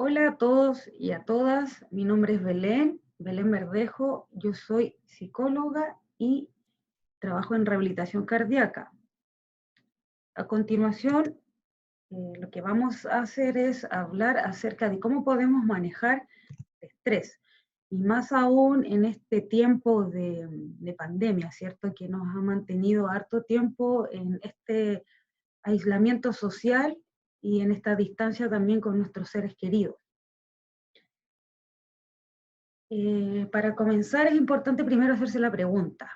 Hola a todos y a todas, mi nombre es Belén Verdejo, yo soy psicóloga y trabajo en rehabilitación cardíaca. A continuación, lo que vamos a hacer es hablar acerca de cómo podemos manejar el estrés, y más aún en este tiempo de pandemia, ¿cierto? Que nos ha mantenido harto tiempo en este aislamiento social y en esta distancia también con nuestros seres queridos. Para comenzar es importante primero hacerse la pregunta,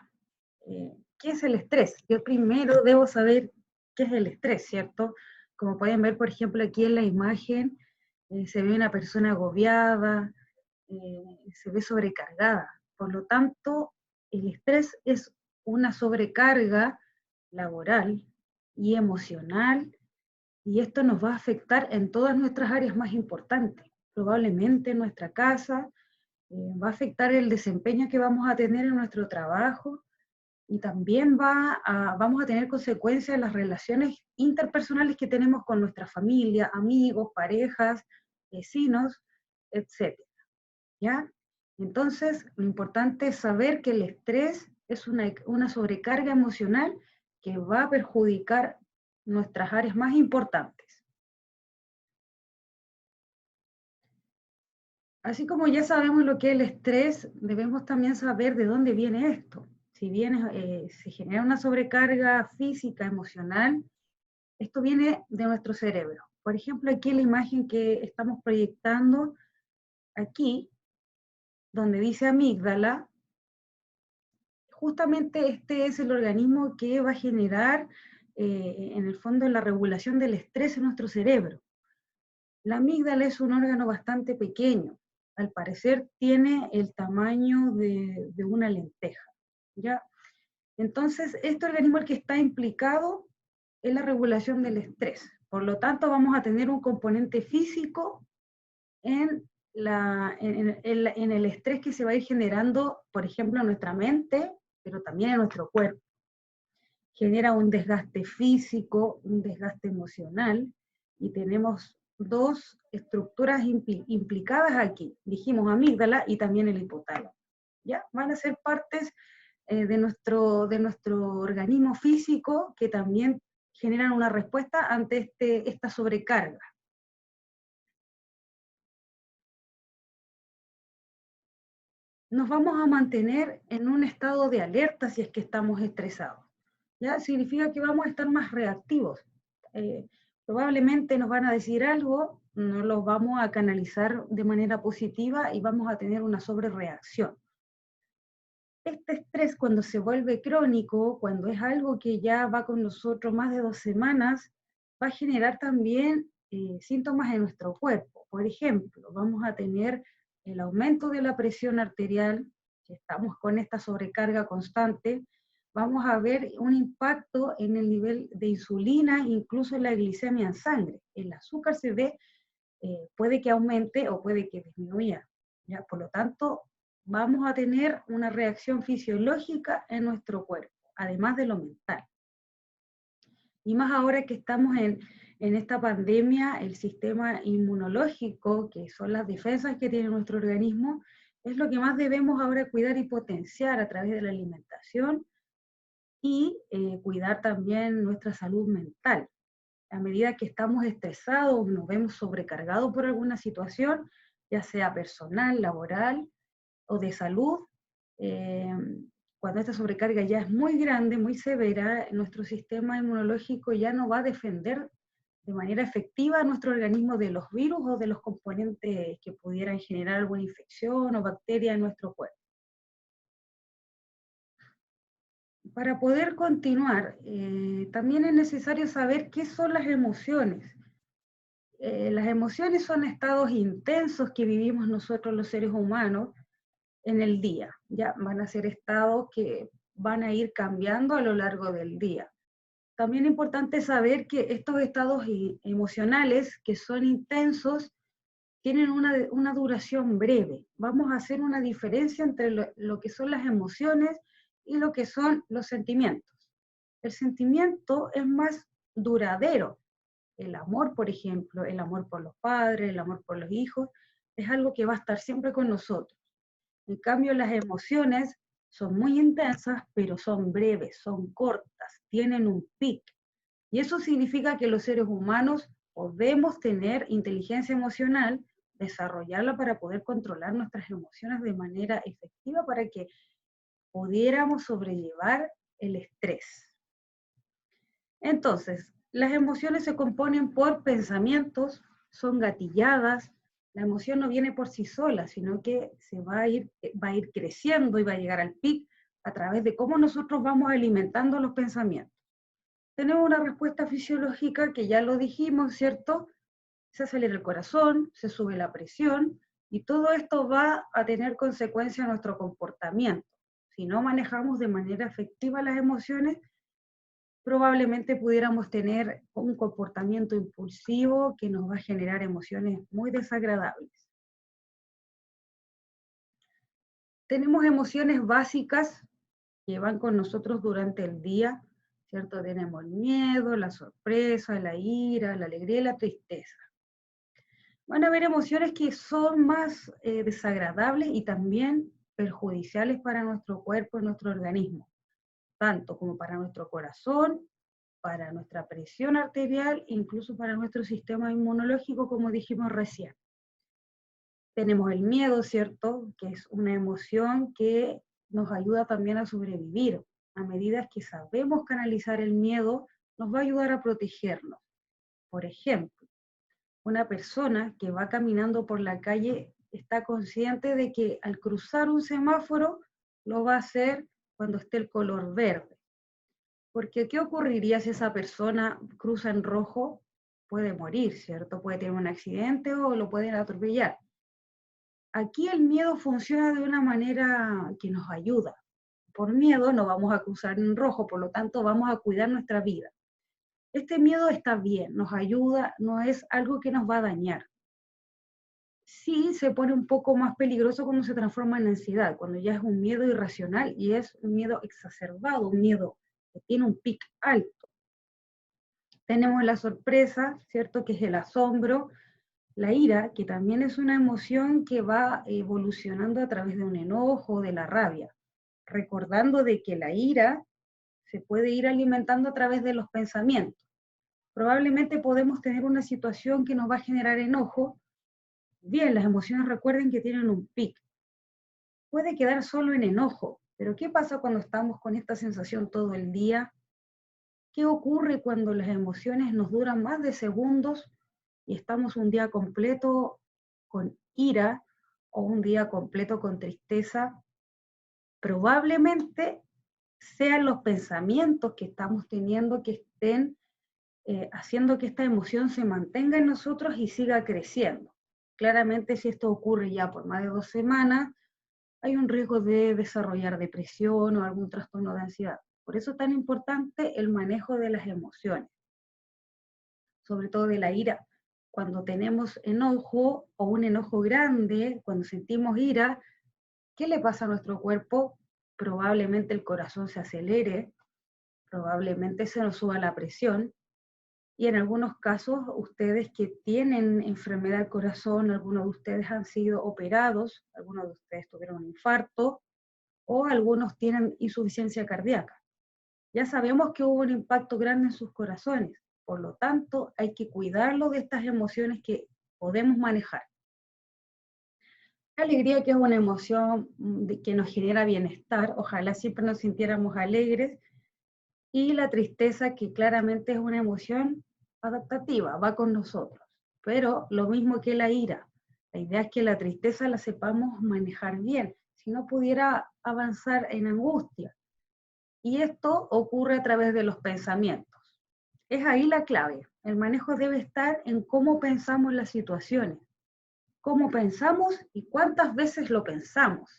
¿qué es el estrés? Yo primero debo saber qué es el estrés, ¿cierto? Como pueden ver, por ejemplo, aquí en la imagen se ve una persona agobiada, se ve sobrecargada. Por lo tanto, el estrés es una sobrecarga laboral y emocional, y esto nos va a afectar en todas nuestras áreas más importantes, probablemente en nuestra casa, va a afectar el desempeño que vamos a tener en nuestro trabajo, y también vamos a tener consecuencias en las relaciones interpersonales que tenemos con nuestra familia, amigos, parejas, vecinos, etcétera, ¿ya? Entonces, lo importante es saber que el estrés es una sobrecarga emocional que va a perjudicar nuestras áreas más importantes. Así como ya sabemos lo que es el estrés, debemos también saber de dónde viene esto. Si bien se genera una sobrecarga física, emocional, esto viene de nuestro cerebro. Por ejemplo, aquí en la imagen que estamos proyectando, aquí, donde dice amígdala, justamente este es el organismo que va a generar, en el fondo, la regulación del estrés en nuestro cerebro. La amígdala es un órgano bastante pequeño, al parecer tiene el tamaño de una lenteja, ¿ya? Entonces, este organismo el que está implicado en la regulación del estrés. Por lo tanto, vamos a tener un componente físico en el estrés que se va a ir generando, por ejemplo, en nuestra mente, pero también en nuestro cuerpo. Genera un desgaste físico, un desgaste emocional, y tenemos dos estructuras implicadas aquí. Dijimos amígdala y también el hipotálamo. ¿Ya? Van a ser partes de nuestro organismo físico que también generan una respuesta ante esta sobrecarga. Nos vamos a mantener en un estado de alerta si es que estamos estresados. ¿Ya? Significa que vamos a estar más reactivos. Eh, Probablemente nos van a decir algo, no lo vamos a canalizar de manera positiva y vamos a tener una sobrereacción. Este estrés, cuando se vuelve crónico, cuando es algo que ya va con nosotros más de 2 semanas, va a generar también síntomas en nuestro cuerpo. Por ejemplo, vamos a tener el aumento de la presión arterial, si estamos con esta sobrecarga constante, vamos a ver un impacto en el nivel de insulina, incluso en la glicemia en sangre. El azúcar se ve, puede que aumente o puede que disminuya, ¿ya? Por lo tanto, vamos a tener una reacción fisiológica en nuestro cuerpo, además de lo mental. Y más ahora que estamos en esta pandemia, el sistema inmunológico, que son las defensas que tiene nuestro organismo, es lo que más debemos ahora cuidar y potenciar a través de la alimentación, y cuidar también nuestra salud mental. A medida que estamos estresados, nos vemos sobrecargados por alguna situación, ya sea personal, laboral o de salud, eh, cuando esta sobrecarga ya es muy grande, muy severa, nuestro sistema inmunológico ya no va a defender de manera efectiva a nuestro organismo de los virus o de los componentes que pudieran generar alguna infección o bacteria en nuestro cuerpo. Para poder continuar, también es necesario saber qué son las emociones. Las emociones son estados intensos que vivimos nosotros los seres humanos en el día. Ya van a ser estados que van a ir cambiando a lo largo del día. También es importante saber que estos estados emocionales que son intensos tienen una duración breve. Vamos a hacer una diferencia entre lo que son las emociones y lo que son los sentimientos. El sentimiento es más duradero, El amor, por ejemplo, el amor por los padres, el amor por los hijos, es algo que va a estar siempre con nosotros. En cambio, las emociones son muy intensas, pero son breves, son cortas, tienen un pic. Y eso significa que los seres humanos podemos tener inteligencia emocional, desarrollarla para poder controlar nuestras emociones de manera efectiva para que pudiéramos sobrellevar el estrés. Entonces, las emociones se componen por pensamientos, son gatilladas, la emoción no viene por sí sola, sino que va a ir creciendo y va a llegar al pic a través de cómo nosotros vamos alimentando los pensamientos. Tenemos una respuesta fisiológica que ya lo dijimos, ¿cierto? Se acelera el corazón, se sube la presión y todo esto va a tener consecuencia en nuestro comportamiento. Si no manejamos de manera efectiva las emociones, probablemente pudiéramos tener un comportamiento impulsivo que nos va a generar emociones muy desagradables. Tenemos emociones básicas que van con nosotros durante el día, ¿cierto? Tenemos el miedo, la sorpresa, la ira, la alegría y la tristeza. Van a haber emociones que son más desagradables y también perjudiciales para nuestro cuerpo y nuestro organismo, tanto como para nuestro corazón, para nuestra presión arterial, incluso para nuestro sistema inmunológico, como dijimos recién. Tenemos el miedo, ¿cierto? Que es una emoción que nos ayuda también a sobrevivir. A medida que sabemos canalizar el miedo, nos va a ayudar a protegernos. Por ejemplo, una persona que va caminando por la calle está consciente de que al cruzar un semáforo lo va a hacer cuando esté el color verde. Porque ¿qué ocurriría si esa persona cruza en rojo? Puede morir, ¿cierto? Puede tener un accidente o lo pueden atropellar. Aquí el miedo funciona de una manera que nos ayuda. Por miedo no vamos a cruzar en rojo, por lo tanto vamos a cuidar nuestra vida. Este miedo está bien, nos ayuda, no es algo que nos va a dañar. Sí se pone un poco más peligroso cuando se transforma en ansiedad, cuando ya es un miedo irracional y es un miedo exacerbado, un miedo que tiene un pic alto. Tenemos la sorpresa, ¿cierto? Que es el asombro, la ira, que también es una emoción que va evolucionando a través de un enojo, de la rabia, recordando de que la ira se puede ir alimentando a través de los pensamientos. Probablemente podemos tener una situación que nos va a generar enojo. Bien, las emociones recuerden que tienen un pic. Puede quedar solo en enojo, pero ¿qué pasa cuando estamos con esta sensación todo el día? ¿Qué ocurre cuando las emociones nos duran más de segundos y estamos un día completo con ira o un día completo con tristeza? Probablemente sean los pensamientos que estamos teniendo que estén haciendo que esta emoción se mantenga en nosotros y siga creciendo. Claramente, si esto ocurre ya por más de 2 semanas, hay un riesgo de desarrollar depresión o algún trastorno de ansiedad. Por eso es tan importante el manejo de las emociones, sobre todo de la ira. Cuando tenemos enojo o un enojo grande, cuando sentimos ira, ¿qué le pasa a nuestro cuerpo? Probablemente el corazón se acelere, probablemente se nos suba la presión, y en algunos casos ustedes que tienen enfermedad del corazón, algunos de ustedes han sido operados, algunos de ustedes tuvieron un infarto o algunos tienen insuficiencia cardíaca. Ya sabemos que hubo un impacto grande en sus corazones, por lo tanto hay que cuidarlo de estas emociones que podemos manejar. La alegría, que es una emoción que nos genera bienestar, ojalá siempre nos sintiéramos alegres, y la tristeza, que claramente es una emoción adaptativa, va con nosotros, pero lo mismo que la ira. La idea es que la tristeza la sepamos manejar bien, si no pudiera avanzar en angustia. Y esto ocurre a través de los pensamientos. Es ahí la clave. El manejo debe estar en cómo pensamos las situaciones, cómo pensamos y cuántas veces lo pensamos.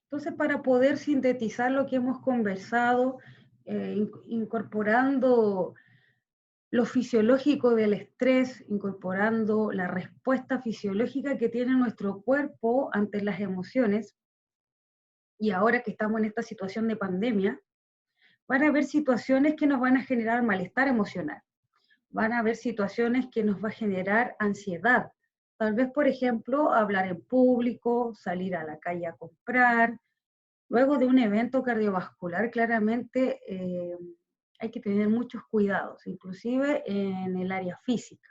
Entonces, para poder sintetizar lo que hemos conversado, incorporando lo fisiológico del estrés, incorporando la respuesta fisiológica que tiene nuestro cuerpo ante las emociones, y ahora que estamos en esta situación de pandemia, van a haber situaciones que nos van a generar malestar emocional, van a haber situaciones que nos va a generar ansiedad. Tal vez, por ejemplo, hablar en público, salir a la calle a comprar. Luego de un evento cardiovascular, claramente hay que tener muchos cuidados, inclusive en el área física.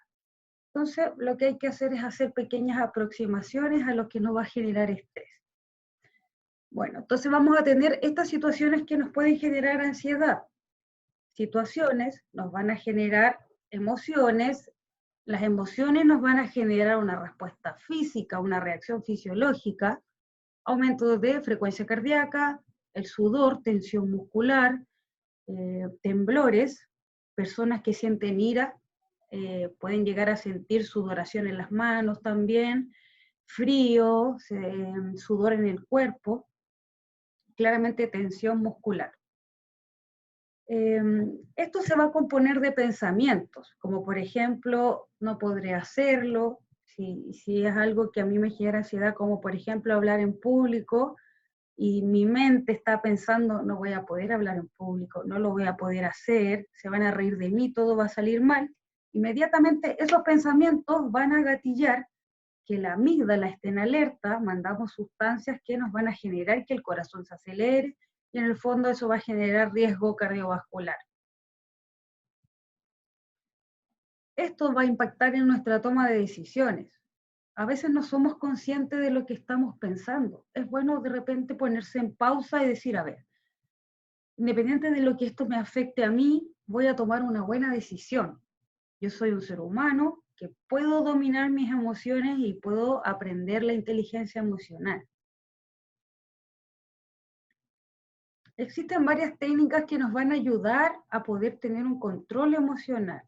Entonces, lo que hay que hacer es hacer pequeñas aproximaciones a lo que nos va a generar estrés. Bueno, entonces vamos a tener estas situaciones que nos pueden generar ansiedad. Situaciones nos van a generar emociones, las emociones nos van a generar una respuesta física, una reacción fisiológica, aumento de frecuencia cardíaca, el sudor, tensión muscular, temblores, personas que sienten ira, pueden llegar a sentir sudoración en las manos también, frío, sudor en el cuerpo, claramente tensión muscular. Esto se va a componer de pensamientos, como por ejemplo, no podré hacerlo, si es algo que a mí me genera ansiedad, como por ejemplo hablar en público, y mi mente está pensando, no voy a poder hablar en público, no lo voy a poder hacer, se van a reír de mí, todo va a salir mal, inmediatamente esos pensamientos van a gatillar que la amígdala esté en alerta, mandamos sustancias que nos van a generar que el corazón se acelere, y en el fondo eso va a generar riesgo cardiovascular. Esto va a impactar en nuestra toma de decisiones. A veces no somos conscientes de lo que estamos pensando. Es bueno de repente ponerse en pausa y decir, a ver, independiente de lo que esto me afecte a mí, voy a tomar una buena decisión. Yo soy un ser humano que puedo dominar mis emociones y puedo aprender la inteligencia emocional. Existen varias técnicas que nos van a ayudar a poder tener un control emocional,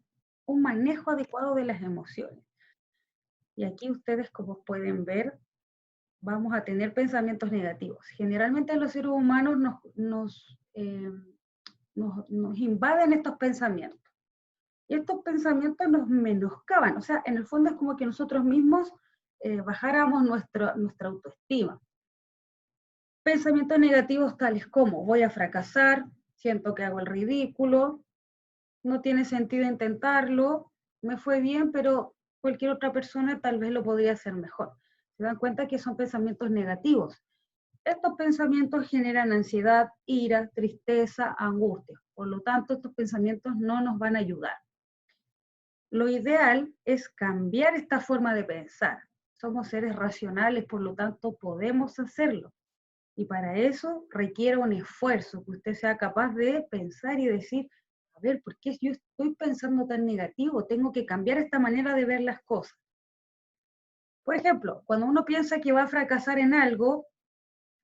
un manejo adecuado de las emociones. Y aquí ustedes, como pueden ver, vamos a tener pensamientos negativos. Generalmente los seres humanos nos invaden estos pensamientos. Y estos pensamientos nos menoscaban, o sea, en el fondo es como que nosotros mismos bajáramos nuestra autoestima. Pensamientos negativos tales como voy a fracasar, siento que hago el ridículo, no tiene sentido intentarlo, me fue bien, pero cualquier otra persona tal vez lo podría hacer mejor. Se dan cuenta que son pensamientos negativos. Estos pensamientos generan ansiedad, ira, tristeza, angustia. Por lo tanto, estos pensamientos no nos van a ayudar. Lo ideal es cambiar esta forma de pensar. Somos seres racionales, por lo tanto podemos hacerlo. Y para eso requiere un esfuerzo, que usted sea capaz de pensar y decir, a ver, ¿por qué yo estoy pensando tan negativo? Tengo que cambiar esta manera de ver las cosas. Por ejemplo, cuando uno piensa que va a fracasar en algo,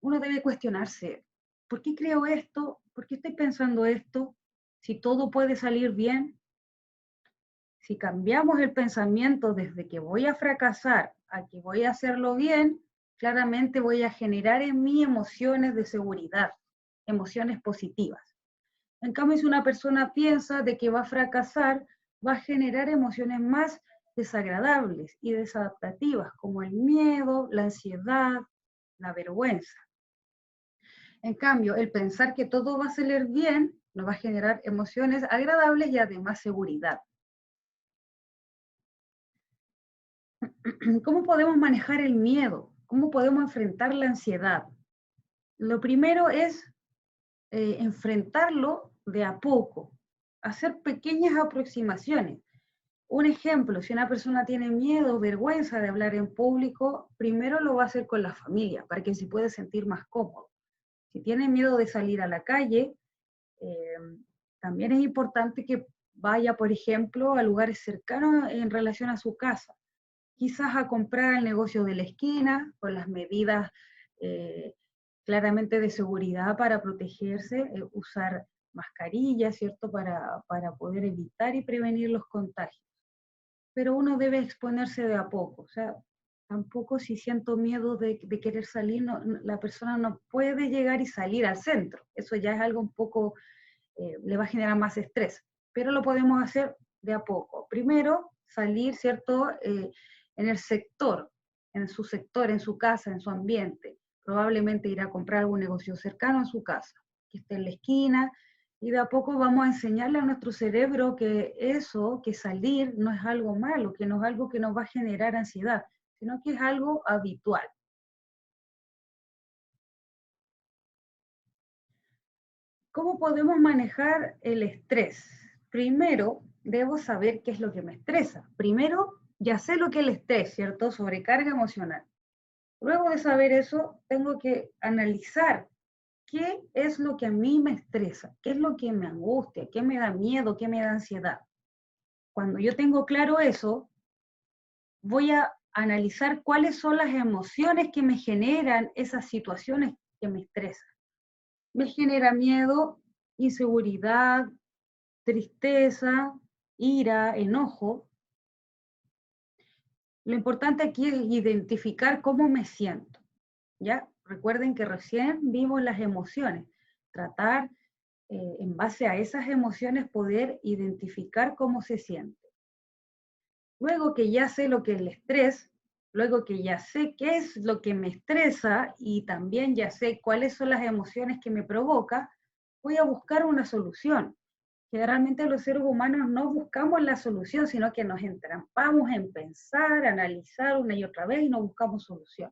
uno debe cuestionarse, ¿por qué creo esto? ¿Por qué estoy pensando esto? Si todo puede salir bien. Si cambiamos el pensamiento desde que voy a fracasar a que voy a hacerlo bien, claramente voy a generar en mí emociones de seguridad, emociones positivas. En cambio, si una persona piensa de que va a fracasar, va a generar emociones más desagradables y desadaptativas, como el miedo, la ansiedad, la vergüenza. En cambio, el pensar que todo va a salir bien nos va a generar emociones agradables y además seguridad. ¿Cómo podemos manejar el miedo? ¿Cómo podemos enfrentar la ansiedad? Lo primero es enfrentarlo de a poco, hacer pequeñas aproximaciones. Un ejemplo, si una persona tiene miedo o vergüenza de hablar en público, primero lo va a hacer con la familia, para que se pueda sentir más cómodo. Si tiene miedo de salir a la calle, eh, también es importante que vaya, por ejemplo, a lugares cercanos en relación a su casa. Quizás a comprar al negocio de la esquina, con las medidas eh, claramente de seguridad para protegerse, usar mascarillas, ¿cierto? Para poder evitar y prevenir los contagios. Pero uno debe exponerse de a poco, o sea, tampoco si siento miedo de querer salir, la persona no puede llegar y salir al centro. Eso ya es algo un poco, le va a generar más estrés, pero lo podemos hacer de a poco. Primero, salir, ¿cierto? En el sector, en su sector, en su casa, en su ambiente. probablemente irá a comprar algún negocio cercano a su casa, que esté en la esquina, y de a poco vamos a enseñarle a nuestro cerebro que eso, que salir, no es algo malo, que no es algo que nos va a generar ansiedad, sino que es algo habitual. ¿Cómo podemos manejar el estrés? Primero, debo saber qué es lo que me estresa. Primero, ya sé lo que es el estrés, ¿cierto? Sobrecarga emocional. Luego de saber eso, tengo que analizar qué es lo que a mí me estresa, qué es lo que me angustia, qué me da miedo, qué me da ansiedad. Cuando yo tengo claro eso, voy a analizar cuáles son las emociones que me generan esas situaciones que me estresan. Me genera miedo, inseguridad, tristeza, ira, enojo. Lo importante aquí es identificar cómo me siento, ¿ya? Recuerden que recién vimos las emociones. Tratar, en base a esas emociones, poder identificar cómo se siente. Luego que ya sé lo que es el estrés, luego que ya sé qué es lo que me estresa y también ya sé cuáles son las emociones que me provoca, voy a buscar una solución. Generalmente los seres humanos no buscamos la solución, sino que nos entrampamos en pensar, analizar una y otra vez y no buscamos solución.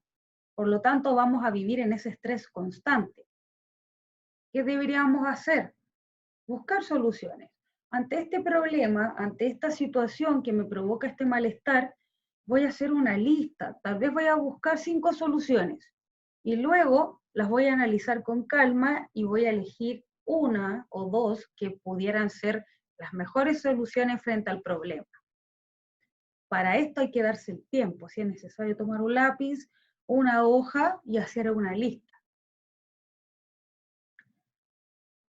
Por lo tanto, vamos a vivir en ese estrés constante. ¿Qué deberíamos hacer? Buscar soluciones. Ante este problema, ante esta situación que me provoca este malestar, voy a hacer una lista. Tal vez voy a buscar 5 soluciones y luego las voy a analizar con calma y voy a elegir una o dos que pudieran ser las mejores soluciones frente al problema. Para esto hay que darse el tiempo. Si es necesario tomar un lápiz, una hoja y hacer una lista.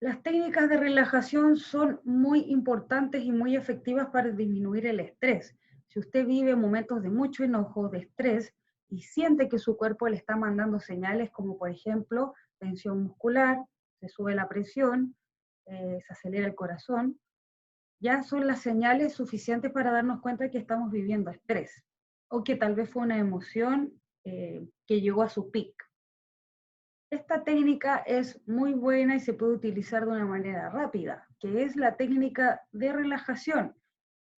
Las técnicas de relajación son muy importantes y muy efectivas para disminuir el estrés. Si usted vive momentos de mucho enojo, de estrés, y siente que su cuerpo le está mandando señales como por ejemplo tensión muscular, se sube la presión, se acelera el corazón, ya son las señales suficientes para darnos cuenta que estamos viviendo estrés o que tal vez fue una emoción que llegó a su pic. Esta técnica es muy buena y se puede utilizar de una manera rápida, que es la técnica de relajación.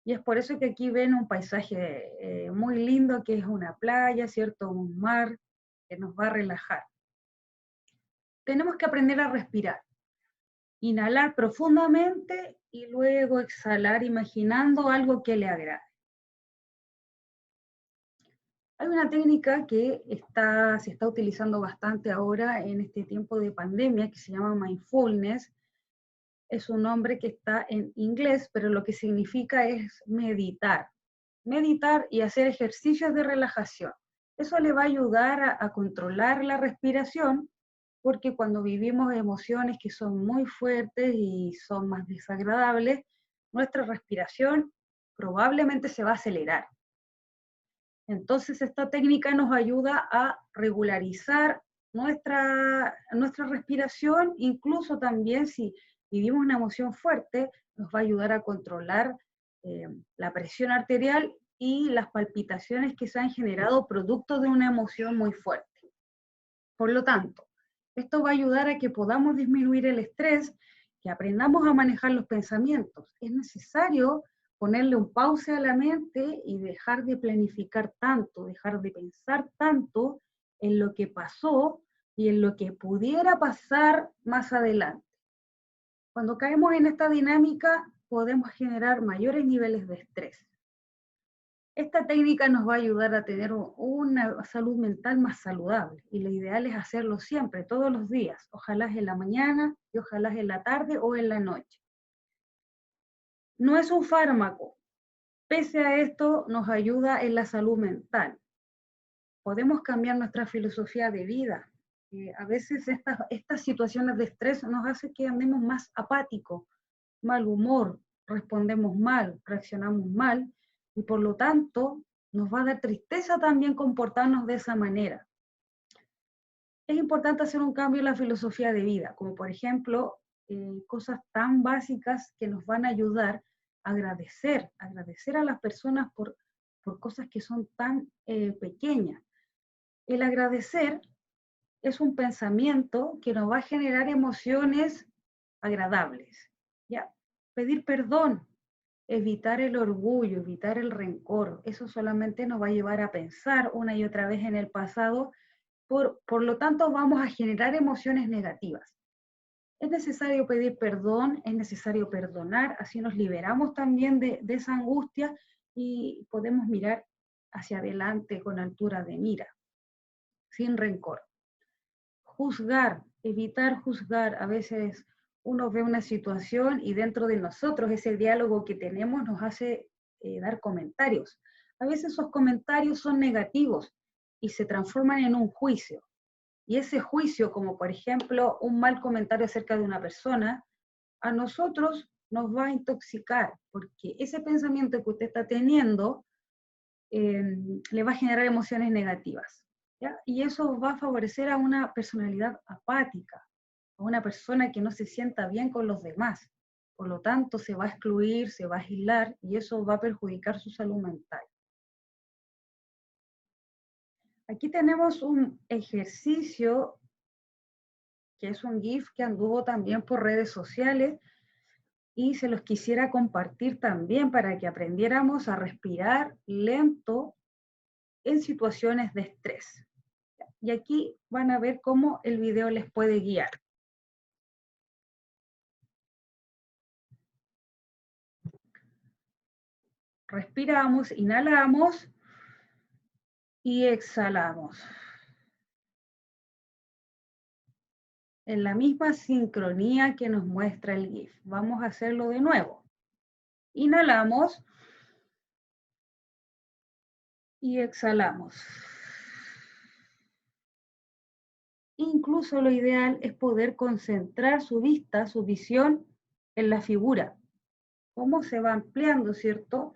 Y es por eso que aquí ven un paisaje muy lindo, que es una playa, ¿cierto? Un mar que nos va a relajar. Tenemos que aprender a respirar. Inhalar profundamente y luego exhalar imaginando algo que le agrade. Hay una técnica que se está utilizando bastante ahora en este tiempo de pandemia que se llama mindfulness. Es un nombre que está en inglés, pero lo que significa es meditar. Meditar y hacer ejercicios de relajación. Eso le va a ayudar a controlar la respiración, porque cuando vivimos emociones que son muy fuertes y son más desagradables, nuestra respiración probablemente se va a acelerar. Entonces, esta técnica nos ayuda a regularizar nuestra respiración, incluso también si vivimos una emoción fuerte, nos va a ayudar a controlar la presión arterial y las palpitaciones que se han generado producto de una emoción muy fuerte. Por lo tanto, esto va a ayudar a que podamos disminuir el estrés, que aprendamos a manejar los pensamientos. Es necesario ponerle un pause a la mente y dejar de planificar tanto, dejar de pensar tanto en lo que pasó y en lo que pudiera pasar más adelante. Cuando caemos en esta dinámica, podemos generar mayores niveles de estrés. Esta técnica nos va a ayudar a tener una salud mental más saludable y lo ideal es hacerlo siempre, todos los días. Ojalá es en la mañana y ojalá es en la tarde o en la noche. No es un fármaco. Pese a esto, nos ayuda en la salud mental. Podemos cambiar nuestra filosofía de vida. A veces estas situaciones de estrés nos hacen que andemos más apáticos, mal humor, respondemos mal, reaccionamos mal y por lo tanto nos va a dar tristeza también comportarnos de esa manera. Es importante hacer un cambio en la filosofía de vida, como por ejemplo cosas tan básicas que nos van a ayudar a agradecer a las personas por cosas que son tan pequeñas. El agradecer es un pensamiento que nos va a generar emociones agradables, ¿ya? Pedir perdón, evitar el orgullo, evitar el rencor, eso solamente nos va a llevar a pensar una y otra vez en el pasado, por lo tanto vamos a generar emociones negativas. Es necesario pedir perdón, es necesario perdonar, así nos liberamos también de esa angustia y podemos mirar hacia adelante con altura de mira, sin rencor. Juzgar, evitar juzgar. A veces uno ve una situación y dentro de nosotros ese diálogo que tenemos nos hace dar comentarios. A veces esos comentarios son negativos y se transforman en un juicio. Y ese juicio, como por ejemplo un mal comentario acerca de una persona, a nosotros nos va a intoxicar, porque ese pensamiento que usted está teniendo le va a generar emociones negativas, ¿ya? Y eso va a favorecer a una personalidad apática, a una persona que no se sienta bien con los demás. Por lo tanto, se va a excluir, se va a aislar y eso va a perjudicar su salud mental. Aquí tenemos un ejercicio que es un GIF que anduvo también por redes sociales y se los quisiera compartir también para que aprendiéramos a respirar lento en situaciones de estrés. Y aquí van a ver cómo el video les puede guiar. Respiramos, inhalamos y exhalamos. En la misma sincronía que nos muestra el GIF. Vamos a hacerlo de nuevo. Inhalamos y exhalamos. Incluso lo ideal es poder concentrar su vista, su visión en la figura. Cómo se va ampliando, ¿cierto?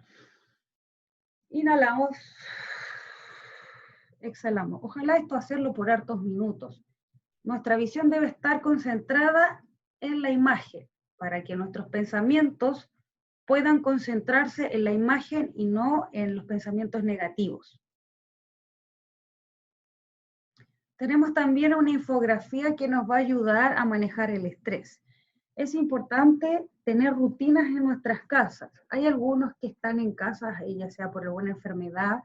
Inhalamos, exhalamos. Ojalá esto hacerlo por hartos minutos. Nuestra visión debe estar concentrada en la imagen para que nuestros pensamientos puedan concentrarse en la imagen y no en los pensamientos negativos. Tenemos también una infografía que nos va a ayudar a manejar el estrés. Es importante tener rutinas en nuestras casas. Hay algunos que están en casas, ya sea por alguna enfermedad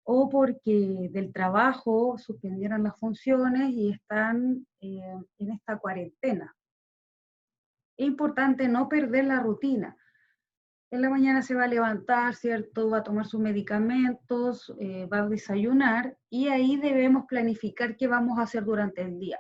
o porque del trabajo suspendieron las funciones y están en esta cuarentena. Es importante no perder la rutina. En la mañana se va a levantar, ¿cierto? Va a tomar sus medicamentos, va a desayunar y ahí debemos planificar qué vamos a hacer durante el día.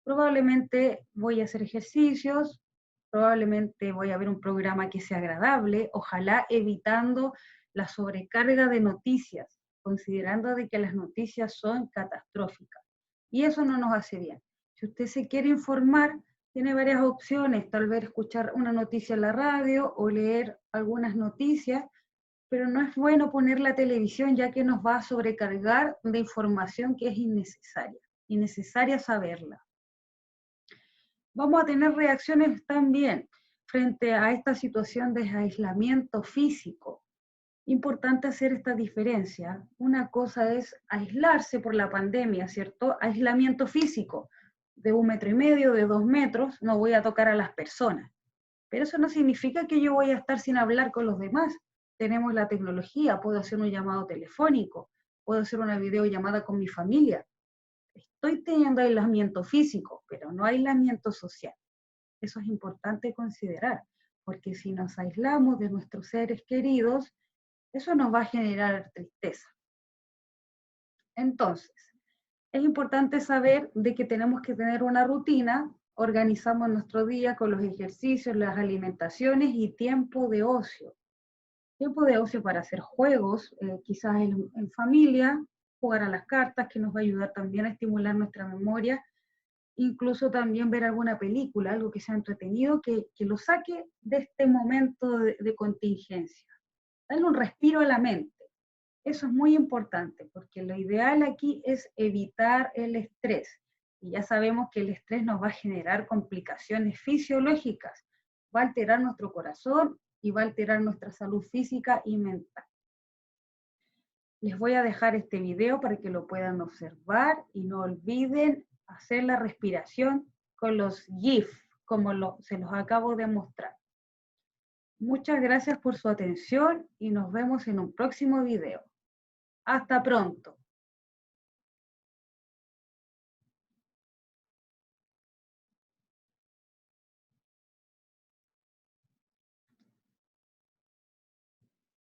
Probablemente voy a hacer ejercicios, probablemente voy a ver un programa que sea agradable, ojalá evitando la sobrecarga de noticias, considerando de que las noticias son catastróficas. Y eso no nos hace bien. Si usted se quiere informar, tiene varias opciones, tal vez escuchar una noticia en la radio o leer algunas noticias, pero no es bueno poner la televisión ya que nos va a sobrecargar de información que es innecesaria saberla. Vamos a tener reacciones también frente a esta situación de aislamiento físico. Importante hacer esta diferencia. Una cosa es aislarse por la pandemia, ¿cierto? Aislamiento físico de 1,5 metros, de 2 metros, no voy a tocar a las personas. Pero eso no significa que yo voy a estar sin hablar con los demás. Tenemos la tecnología, puedo hacer un llamado telefónico, puedo hacer una videollamada con mi familia. Estoy teniendo aislamiento físico, pero no aislamiento social. Eso es importante considerar, porque si nos aislamos de nuestros seres queridos, eso nos va a generar tristeza. Entonces, es importante saber de que tenemos que tener una rutina, organizamos nuestro día con los ejercicios, las alimentaciones y tiempo de ocio. Tiempo de ocio para hacer juegos, quizás en familia, jugar a las cartas, que nos va a ayudar también a estimular nuestra memoria, incluso también ver alguna película, algo que sea entretenido, que lo saque de este momento de contingencia. Darle un respiro a la mente. Eso es muy importante, porque lo ideal aquí es evitar el estrés. Y ya sabemos que el estrés nos va a generar complicaciones fisiológicas, va a alterar nuestro corazón y va a alterar nuestra salud física y mental. Les voy a dejar este video para que lo puedan observar y no olviden hacer la respiración con los GIF, como se los acabo de mostrar. Muchas gracias por su atención y nos vemos en un próximo video. Hasta pronto.